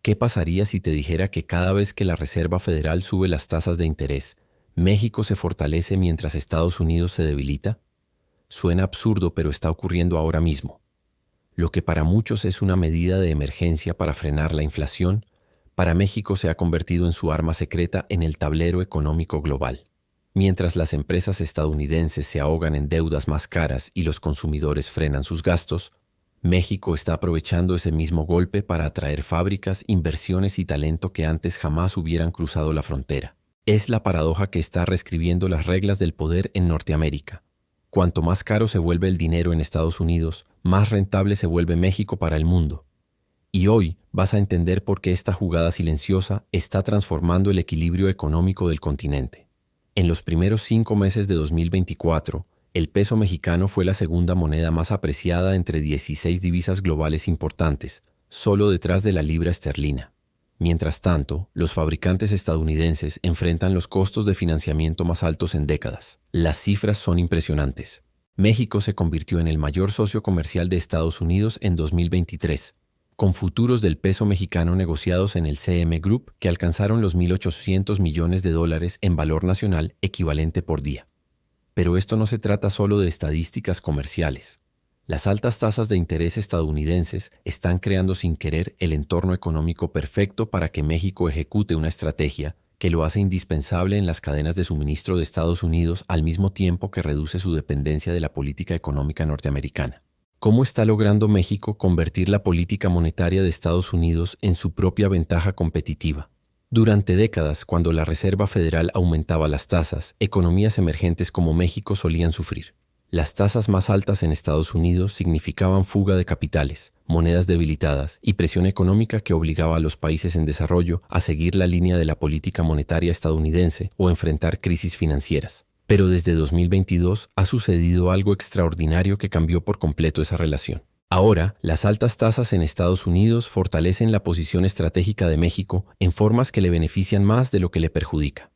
¿Qué pasaría si te dijera que cada vez que la Reserva Federal sube las tasas de interés, México se fortalece mientras Estados Unidos se debilita? Suena absurdo, pero está ocurriendo ahora mismo. Lo que para muchos es una medida de emergencia para frenar la inflación, para México se ha convertido en su arma secreta en el tablero económico global. Mientras las empresas estadounidenses se ahogan en deudas más caras y los consumidores frenan sus gastos, México está aprovechando ese mismo golpe para atraer fábricas, inversiones y talento que antes jamás hubieran cruzado la frontera. Es la paradoja que está reescribiendo las reglas del poder en Norteamérica. Cuanto más caro se vuelve el dinero en Estados Unidos, más rentable se vuelve México para el mundo. Y hoy vas a entender por qué esta jugada silenciosa está transformando el equilibrio económico del continente. En los primeros 5 meses de 2024, el peso mexicano fue la segunda moneda más apreciada entre 16 divisas globales importantes, solo detrás de la libra esterlina. Mientras tanto, los fabricantes estadounidenses enfrentan los costos de financiamiento más altos en décadas. Las cifras son impresionantes. México se convirtió en el mayor socio comercial de Estados Unidos en 2023, con futuros del peso mexicano negociados en el CM Group que alcanzaron los $1.800 millones en valor nacional equivalente por día. Pero esto no se trata solo de estadísticas comerciales. Las altas tasas de interés estadounidenses están creando sin querer el entorno económico perfecto para que México ejecute una estrategia que lo hace indispensable en las cadenas de suministro de Estados Unidos al mismo tiempo que reduce su dependencia de la política económica norteamericana. ¿Cómo está logrando México convertir la política monetaria de Estados Unidos en su propia ventaja competitiva? Durante décadas, cuando la Reserva Federal aumentaba las tasas, economías emergentes como México solían sufrir. Las tasas más altas en Estados Unidos significaban fuga de capitales, monedas debilitadas y presión económica que obligaba a los países en desarrollo a seguir la línea de la política monetaria estadounidense o enfrentar crisis financieras. Pero desde 2022 ha sucedido algo extraordinario que cambió por completo esa relación. Ahora, las altas tasas en Estados Unidos fortalecen la posición estratégica de México en formas que le benefician más de lo que le perjudica.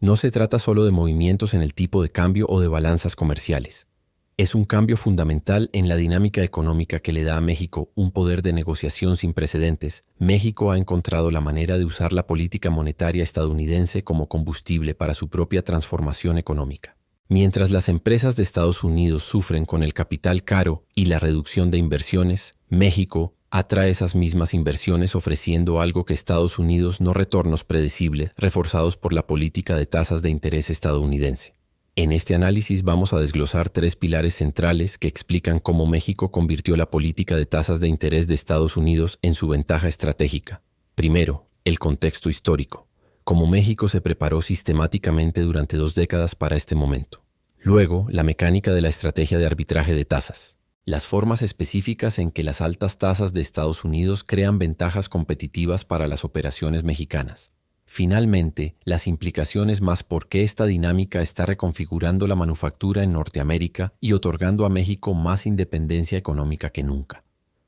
No se trata solo de movimientos en el tipo de cambio o de balanzas comerciales. Es un cambio fundamental en la dinámica económica que le da a México un poder de negociación sin precedentes. México ha encontrado la manera de usar la política monetaria estadounidense como combustible para su propia transformación económica. Mientras las empresas de Estados Unidos sufren con el capital caro y la reducción de inversiones, México atrae esas mismas inversiones ofreciendo algo que Estados Unidos no: retornos predecibles, reforzados por la política de tasas de interés estadounidense. En este análisis vamos a desglosar 3 pilares centrales que explican cómo México convirtió la política de tasas de interés de Estados Unidos en su ventaja estratégica. Primero, el contexto histórico, cómo México se preparó sistemáticamente durante 2 décadas para este momento. Luego, la mecánica de la estrategia de arbitraje de tasas, las formas específicas en que las altas tasas de Estados Unidos crean ventajas competitivas para las operaciones mexicanas. Finalmente, las implicaciones más por qué esta dinámica está reconfigurando la manufactura en Norteamérica y otorgando a México más independencia económica que nunca.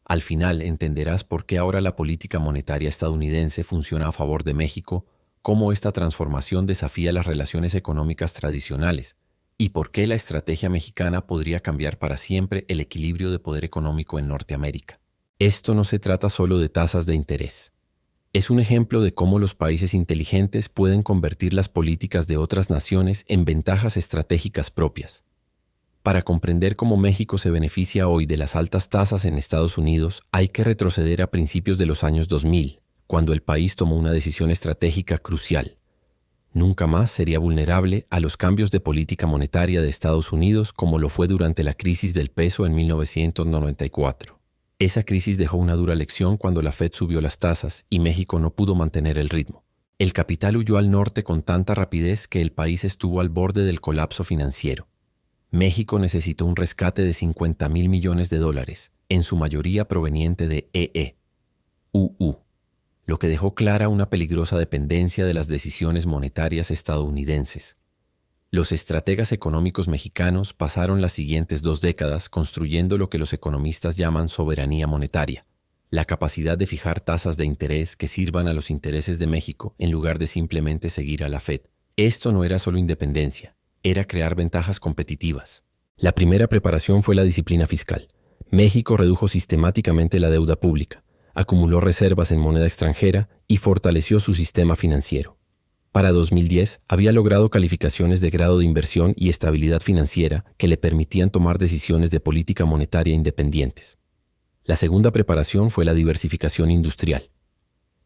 Al final entenderás por qué ahora la política monetaria estadounidense funciona a favor de México, cómo esta transformación desafía las relaciones económicas tradicionales y por qué la estrategia mexicana podría cambiar para siempre el equilibrio de poder económico en Norteamérica. Esto no se trata solo de tasas de interés. Es un ejemplo de cómo los países inteligentes pueden convertir las políticas de otras naciones en ventajas estratégicas propias. Para comprender cómo México se beneficia hoy de las altas tasas en Estados Unidos, hay que retroceder a principios de los años 2000, cuando el país tomó una decisión estratégica crucial. Nunca más sería vulnerable a los cambios de política monetaria de Estados Unidos como lo fue durante la crisis del peso en 1994. Esa crisis dejó una dura lección cuando la Fed subió las tasas y México no pudo mantener el ritmo. El capital huyó al norte con tanta rapidez que el país estuvo al borde del colapso financiero. México necesitó un rescate de $50,000 millones, en su mayoría proveniente de EUU, lo que dejó clara una peligrosa dependencia de las decisiones monetarias estadounidenses. Los estrategas económicos mexicanos pasaron las siguientes 2 décadas construyendo lo que los economistas llaman soberanía monetaria, la capacidad de fijar tasas de interés que sirvan a los intereses de México en lugar de simplemente seguir a la Fed. Esto no era solo independencia, era crear ventajas competitivas. La primera preparación fue la disciplina fiscal. México redujo sistemáticamente la deuda pública, acumuló reservas en moneda extranjera y fortaleció su sistema financiero. Para 2010, había logrado calificaciones de grado de inversión y estabilidad financiera que le permitían tomar decisiones de política monetaria independientes. La segunda preparación fue la diversificación industrial.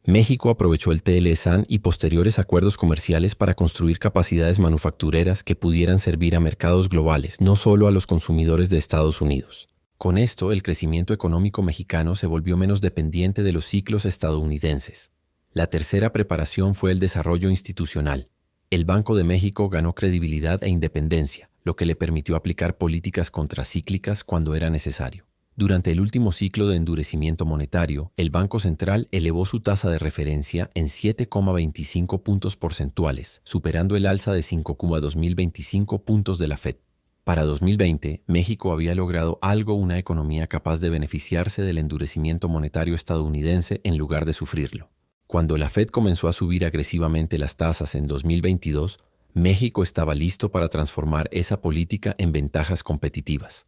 México aprovechó el TLSAN y posteriores acuerdos comerciales para construir capacidades manufactureras que pudieran servir a mercados globales, no solo a los consumidores de Estados Unidos. Con esto, el crecimiento económico mexicano se volvió menos dependiente de los ciclos estadounidenses. La tercera preparación fue el desarrollo institucional. El Banco de México ganó credibilidad e independencia, lo que le permitió aplicar políticas contracíclicas cuando era necesario. Durante el último ciclo de endurecimiento monetario, el Banco Central elevó su tasa de referencia en 7,25 puntos porcentuales, superando el alza de 5,2025 puntos de la Fed. Para 2020, México había logrado una economía capaz de beneficiarse del endurecimiento monetario estadounidense en lugar de sufrirlo. Cuando la Fed comenzó a subir agresivamente las tasas en 2022, México estaba listo para transformar esa política en ventajas competitivas.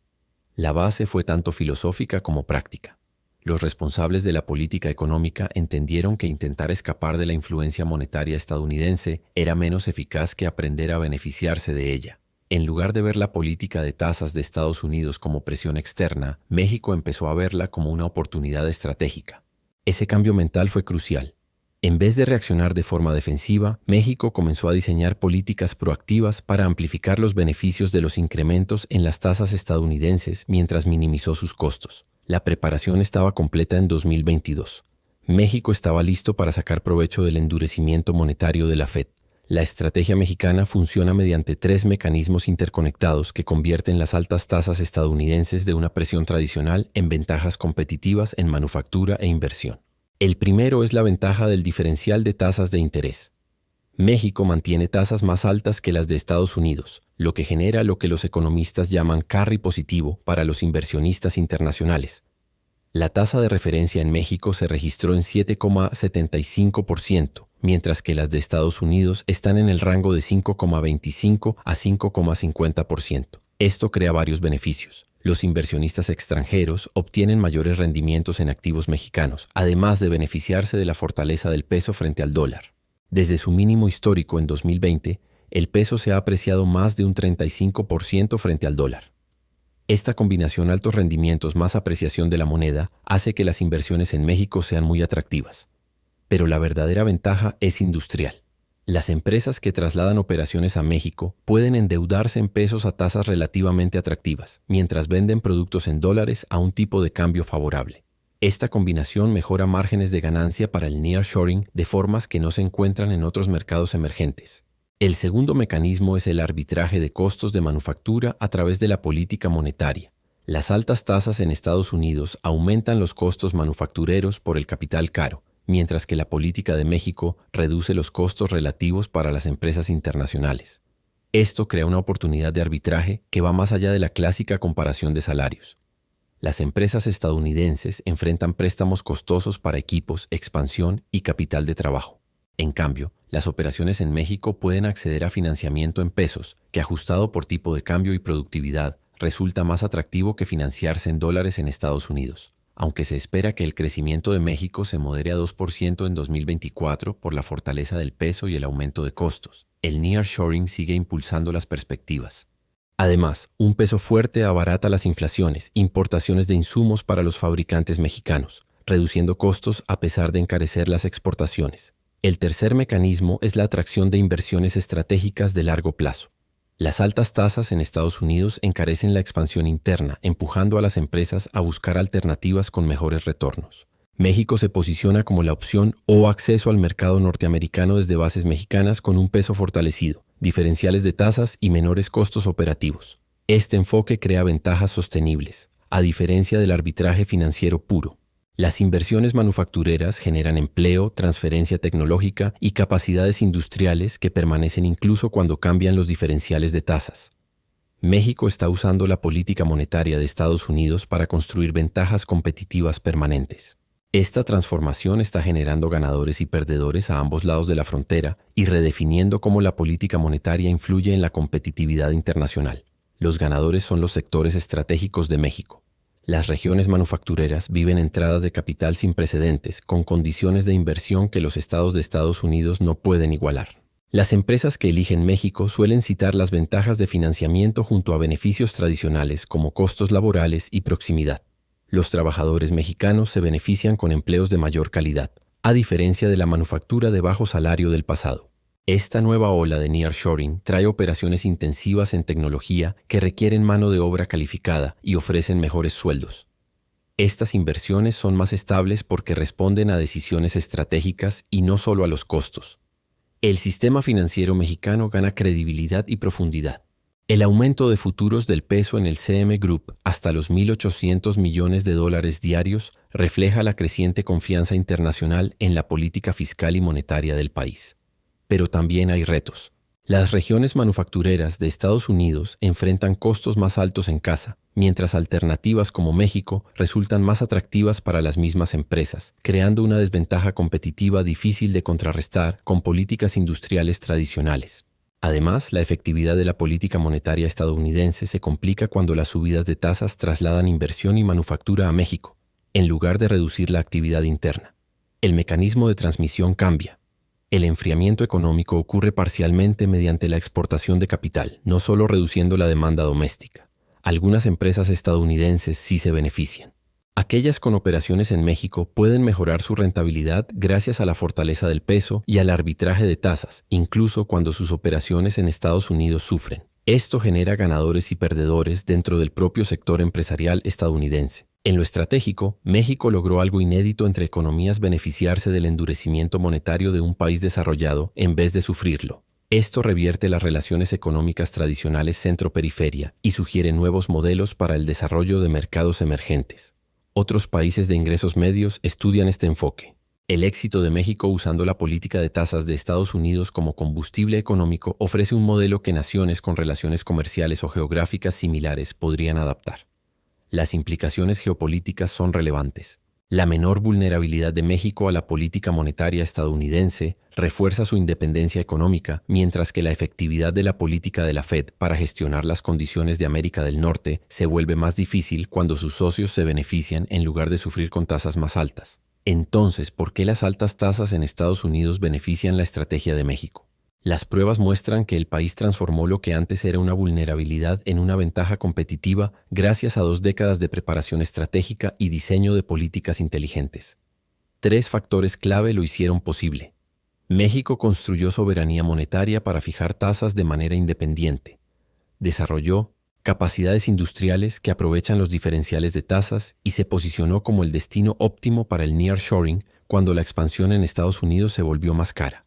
La base fue tanto filosófica como práctica. Los responsables de la política económica entendieron que intentar escapar de la influencia monetaria estadounidense era menos eficaz que aprender a beneficiarse de ella. En lugar de ver la política de tasas de Estados Unidos como presión externa, México empezó a verla como una oportunidad estratégica. Ese cambio mental fue crucial. En vez de reaccionar de forma defensiva, México comenzó a diseñar políticas proactivas para amplificar los beneficios de los incrementos en las tasas estadounidenses mientras minimizó sus costos. La preparación estaba completa en 2022. México estaba listo para sacar provecho del endurecimiento monetario de la Fed. La estrategia mexicana funciona mediante 3 mecanismos interconectados que convierten las altas tasas estadounidenses de una presión tradicional en ventajas competitivas en manufactura e inversión. El primero es la ventaja del diferencial de tasas de interés. México mantiene tasas más altas que las de Estados Unidos, lo que genera lo que los economistas llaman carry positivo para los inversionistas internacionales. La tasa de referencia en México se registró en 7,75%, mientras que las de Estados Unidos están en el rango de 5,25 a 5,50%. Esto crea varios beneficios. Los inversionistas extranjeros obtienen mayores rendimientos en activos mexicanos, además de beneficiarse de la fortaleza del peso frente al dólar. Desde su mínimo histórico en 2020, el peso se ha apreciado más de un 35% frente al dólar. Esta combinación altos rendimientos más apreciación de la moneda hace que las inversiones en México sean muy atractivas. Pero la verdadera ventaja es industrial. Las empresas que trasladan operaciones a México pueden endeudarse en pesos a tasas relativamente atractivas, mientras venden productos en dólares a un tipo de cambio favorable. Esta combinación mejora márgenes de ganancia para el nearshoring de formas que no se encuentran en otros mercados emergentes. El segundo mecanismo es el arbitraje de costos de manufactura a través de la política monetaria. Las altas tasas en Estados Unidos aumentan los costos manufactureros por el capital caro, mientras que la política de México reduce los costos relativos para las empresas internacionales. Esto crea una oportunidad de arbitraje que va más allá de la clásica comparación de salarios. Las empresas estadounidenses enfrentan préstamos costosos para equipos, expansión y capital de trabajo. En cambio, las operaciones en México pueden acceder a financiamiento en pesos, que ajustado por tipo de cambio y productividad, resulta más atractivo que financiarse en dólares en Estados Unidos. Aunque se espera que el crecimiento de México se modere a 2% en 2024 por la fortaleza del peso y el aumento de costos, el nearshoring sigue impulsando las perspectivas. Además, un peso fuerte abarata las inflaciones, importaciones de insumos para los fabricantes mexicanos, reduciendo costos a pesar de encarecer las exportaciones. El tercer mecanismo es la atracción de inversiones estratégicas de largo plazo. Las altas tasas en Estados Unidos encarecen la expansión interna, empujando a las empresas a buscar alternativas con mejores retornos. México se posiciona como la opción o acceso al mercado norteamericano desde bases mexicanas con un peso fortalecido, diferenciales de tasas y menores costos operativos. Este enfoque crea ventajas sostenibles, a diferencia del arbitraje financiero puro. Las inversiones manufactureras generan empleo, transferencia tecnológica y capacidades industriales que permanecen incluso cuando cambian los diferenciales de tasas. México está usando la política monetaria de Estados Unidos para construir ventajas competitivas permanentes. Esta transformación está generando ganadores y perdedores a ambos lados de la frontera y redefiniendo cómo la política monetaria influye en la competitividad internacional. Los ganadores son los sectores estratégicos de México. Las regiones manufactureras viven entradas de capital sin precedentes, con condiciones de inversión que los estados de Estados Unidos no pueden igualar. Las empresas que eligen México suelen citar las ventajas de financiamiento junto a beneficios tradicionales como costos laborales y proximidad. Los trabajadores mexicanos se benefician con empleos de mayor calidad, a diferencia de la manufactura de bajo salario del pasado. Esta nueva ola de nearshoring trae operaciones intensivas en tecnología que requieren mano de obra calificada y ofrecen mejores sueldos. Estas inversiones son más estables porque responden a decisiones estratégicas y no solo a los costos. El sistema financiero mexicano gana credibilidad y profundidad. El aumento de futuros del peso en el CM Group hasta los $1.800 millones diarios refleja la creciente confianza internacional en la política fiscal y monetaria del país. Pero también hay retos. Las regiones manufactureras de Estados Unidos enfrentan costos más altos en casa, mientras alternativas como México resultan más atractivas para las mismas empresas, creando una desventaja competitiva difícil de contrarrestar con políticas industriales tradicionales. Además, la efectividad de la política monetaria estadounidense se complica cuando las subidas de tasas trasladan inversión y manufactura a México, en lugar de reducir la actividad interna. El mecanismo de transmisión cambia. El enfriamiento económico ocurre parcialmente mediante la exportación de capital, no solo reduciendo la demanda doméstica. Algunas empresas estadounidenses sí se benefician. Aquellas con operaciones en México pueden mejorar su rentabilidad gracias a la fortaleza del peso y al arbitraje de tasas, incluso cuando sus operaciones en Estados Unidos sufren. Esto genera ganadores y perdedores dentro del propio sector empresarial estadounidense. En lo estratégico, México logró algo inédito entre economías: beneficiarse del endurecimiento monetario de un país desarrollado en vez de sufrirlo. Esto revierte las relaciones económicas tradicionales centro-periferia y sugiere nuevos modelos para el desarrollo de mercados emergentes. Otros países de ingresos medios estudian este enfoque. El éxito de México usando la política de tasas de Estados Unidos como combustible económico ofrece un modelo que naciones con relaciones comerciales o geográficas similares podrían adaptar. Las implicaciones geopolíticas son relevantes. La menor vulnerabilidad de México a la política monetaria estadounidense refuerza su independencia económica, mientras que la efectividad de la política de la Fed para gestionar las condiciones de América del Norte se vuelve más difícil cuando sus socios se benefician en lugar de sufrir con tasas más altas. Entonces, ¿por qué las altas tasas en Estados Unidos benefician la estrategia de México? Las pruebas muestran que el país transformó lo que antes era una vulnerabilidad en una ventaja competitiva gracias a 2 décadas de preparación estratégica y diseño de políticas inteligentes. 3 factores clave lo hicieron posible. México construyó soberanía monetaria para fijar tasas de manera independiente. Desarrolló capacidades industriales que aprovechan los diferenciales de tasas y se posicionó como el destino óptimo para el nearshoring cuando la expansión en Estados Unidos se volvió más cara.